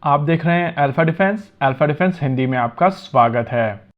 आप देख रहे हैं अल्फा डिफेंस हिंदी में आपका स्वागत है।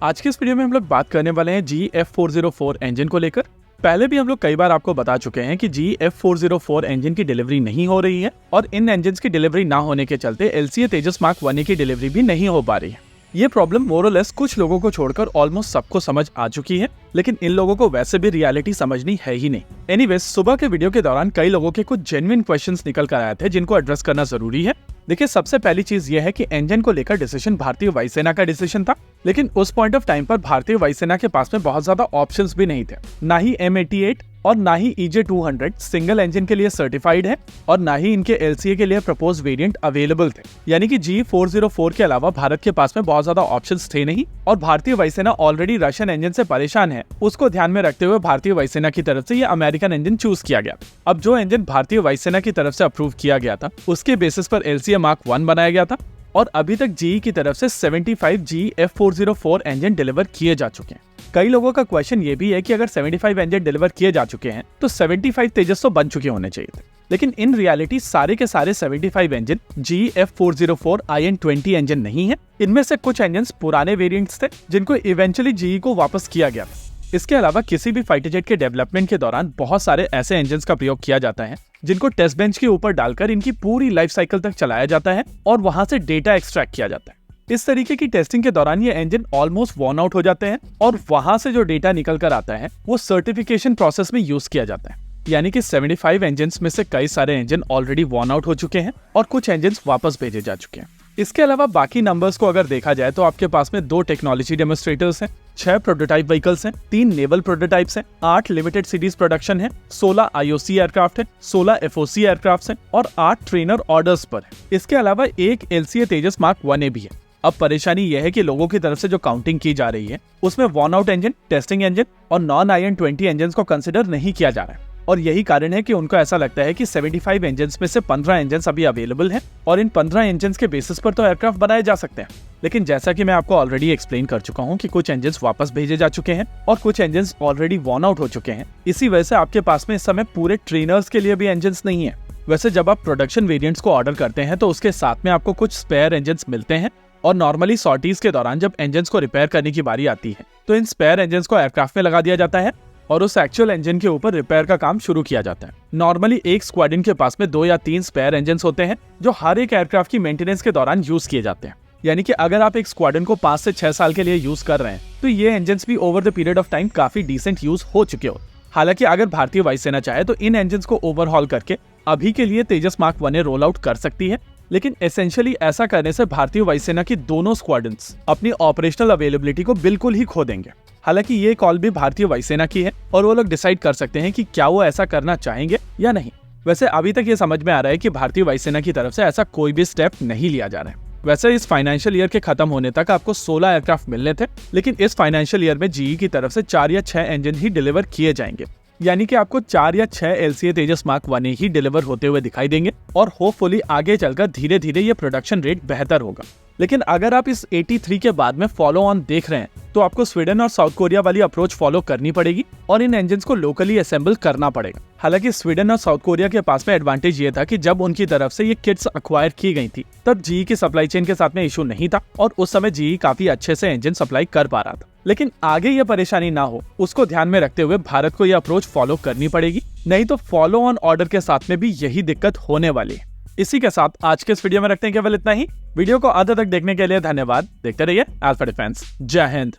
आज के इस वीडियो में हम लोग बात करने वाले हैं GF404 इंजन को लेकर। पहले भी हम लोग कई बार आपको बता चुके हैं कि GF404 इंजन की डिलीवरी नहीं हो रही है और इन इंजन की डिलीवरी ना होने के चलते LCA तेजस मार्क 1 की डिलीवरी भी नहीं हो पा रही है। ये प्रॉब्लम मोरलेस कुछ लोगों को छोड़कर ऑलमोस्ट सबको समझ आ चुकी है, लेकिन इन लोगों को वैसे भी रियलिटी समझनी है ही नहीं। एनीवेज, सुबह के वीडियो के दौरान कई लोगों के कुछ जेन्युइन क्वेश्चंस निकल कर आए थे जिनको एड्रेस करना जरूरी है। देखिए, सबसे पहली चीज ये है कि इंजन को लेकर डिसीजन भारतीय वायुसेना का डिसीजन था, लेकिन उस पॉइंट ऑफ टाइम पर भारतीय वायुसेना के पास में बहुत ज्यादा ऑप्शंस भी नहीं थे। ना ही M88 और ना ही EJ200 सिंगल इंजन के लिए सर्टिफाइड है और ना ही इनके LCA के लिए प्रपोज वेरिएंट अवेलेबल थे। यानी कि G404 के अलावा भारत के पास में बहुत ज्यादा ऑप्शंस थे नहीं और भारतीय वायुसेना ऑलरेडी रशियन इंजन से परेशान है। उसको ध्यान में रखते हुए भारतीय वायुसेना की तरफ से ये अमेरिकन इंजन चूज किया गया। अब जो इंजन भारतीय वायुसेना की तरफ से अप्रूव किया गया था उसके बेसिस पर LCA मार्क 1 बनाया गया था और अभी तक GE की तरफ से 75 GF404 इंजन डिलीवर किए जा चुके हैं। कई लोगों का क्वेश्चन ये भी है कि अगर 75 इंजन डिलीवर किए जा चुके हैं तो 75 तेजस तो बन चुके होने चाहिए थे, लेकिन इन रियलिटी सारे के सारे 75 इंजन GF404 IN-20 इंजन नहीं है। इनमें से कुछ इंजन पुराने वेरिएंट्स थे जिनको इवेंचुअली GE को वापस किया गया था। इसके अलावा किसी भी फाइटर जेट के डेवलपमेंट के दौरान बहुत सारे ऐसे इंजन का प्रयोग किया जाता है जिनको टेस्ट बेंच के ऊपर डालकर इनकी पूरी लाइफ साइकिल तक चलाया जाता है और वहां से डेटा एक्सट्रैक्ट किया जाता है। इस तरीके की टेस्टिंग के दौरान ये इंजन ऑलमोस्ट वॉर्न आउट हो जाते हैं और वहां से जो डेटा निकल कर आता है वो सर्टिफिकेशन प्रोसेस में यूज किया जाता है। यानी कि 75 इंजन में से कई सारे इंजन ऑलरेडी वॉर्न आउट हो चुके हैं और कुछ इंजन वापस भेजे जा चुके हैं। इसके अलावा बाकी नंबर्स को अगर देखा जाए तो आपके पास में 2 टेक्नोलॉजी डेमोन्स्ट्रेटर्स हैं, 6 प्रोटोटाइप व्हीकल्स हैं, 3 नेवल प्रोटोटाइप्स हैं, 8 लिमिटेड सीरीज प्रोडक्शन है, 16 IOC एयरक्राफ्ट है, 16 FOC एयरक्राफ्ट हैं और 8 ट्रेनर ऑर्डर्स पर है। इसके अलावा एक LCA तेजस मार्क 1A भी है। अब परेशानी यह है कि लोगों की तरफ से जो काउंटिंग की जा रही है उसमें worn out engine, testing engine और नॉन IN-20 इंजन को कंसिडर नहीं किया जा रहा है और यही कारण है कि उनको ऐसा लगता है कि 75 इंजन में से 15 इंजन अभी अवेलेबल हैं और इन 15 इंजन के बेसिस पर तो एयरक्राफ्ट बनाए जा सकते हैं। लेकिन जैसा कि मैं आपको ऑलरेडी एक्सप्लेन कर चुका हूं कि कुछ इंजन वापस भेजे जा चुके हैं और कुछ इंजन ऑलरेडी वॉर्न आउट हो चुके हैं। इसी वजह से आपके पास में इस समय पूरे ट्रेनर्स के लिए भी इंजन नहीं है। वैसे जब आप प्रोडक्शन वेरिएंट्स को ऑर्डर करते हैं तो उसके साथ में आपको कुछ स्पेयर इंजन मिलते हैं और नॉर्मली सॉर्टीज के दौरान जब इंजन को रिपेयर करने की बारी आती है तो इन स्पेयर इंजन को एयरक्राफ्ट में लगा दिया जाता है और उस एक्चुअल इंजन के ऊपर रिपेयर का काम शुरू किया जाता है। नॉर्मली एक स्क्वाड्रन के पास में 2 या 3 स्पेयर इंजन होते हैं जो हर एक एयरक्राफ्ट की मेंटेनेंस के दौरान यूज किए जाते हैं। यानी कि अगर आप एक स्क्वाड्रन को 5 से 6 साल के लिए यूज कर रहे हैं तो ये इंजन भी over the period of time काफी डिसेंट यूज हो चुके हो। हालांकि अगर भारतीय वायुसेना चाहे तो इन इंजन को ओवरहॉल करके अभी के लिए तेजस मार्क 1A रोल आउट कर सकती है, लेकिन एसेंशियली ऐसा करने से भारतीय वायुसेना की दोनों स्क्वाड्रन्स अपनी ऑपरेशनल अवेलेबिलिटी को बिल्कुल ही खो देंगे। हालांकि ये कॉल भी भारतीय वायुसेना की है और वो लोग डिसाइड कर सकते हैं कि क्या वो ऐसा करना चाहेंगे या नहीं। वैसे अभी तक ये समझ में आ रहा है कि भारतीय वायुसेना की तरफ से ऐसा कोई भी स्टेप नहीं लिया जा रहा है। वैसे इस फाइनेंशियल ईयर के खत्म होने तक आपको 16 एयरक्राफ्ट मिलने थे, लेकिन इस फाइनेंशियल ईयर में GE की तरफ से 4 या 6 इंजन ही डिलीवर किए जाएंगे। यानी कि आपको 4 या 6 LCA तेजस मार्क 1A ही डिलीवर होते हुए दिखाई देंगे और होपफुली आगे चलकर धीरे धीरे ये प्रोडक्शन रेट बेहतर होगा। लेकिन अगर आप इस 83 के बाद में फॉलो ऑन देख रहे हैं तो आपको स्वीडन और साउथ कोरिया वाली अप्रोच फॉलो करनी पड़ेगी और इन इंजन को लोकली असेंबल करना पड़ेगा। हालांकि स्वीडन और साउथ कोरिया के पास में एडवांटेज ये था कि जब उनकी तरफ से ये किट्स अक्वायर की गई थी तब GE की सप्लाई चेन के साथ में इशू नहीं था और उस समय GE काफी अच्छे से इंजन सप्लाई कर पा रहा था। लेकिन आगे ये परेशानी ना हो उसको ध्यान में रखते हुए भारत को ये अप्रोच फॉलो करनी पड़ेगी, नहीं तो फॉलो ऑन ऑर्डर के साथ में भी यही दिक्कत होने वाली है। इसी के साथ आज के इस वीडियो में रखते हैं केवल इतना ही। वीडियो को आधा तक देखने के लिए धन्यवाद। देखते रहिए अल्फा डिफेंस। जय हिंद।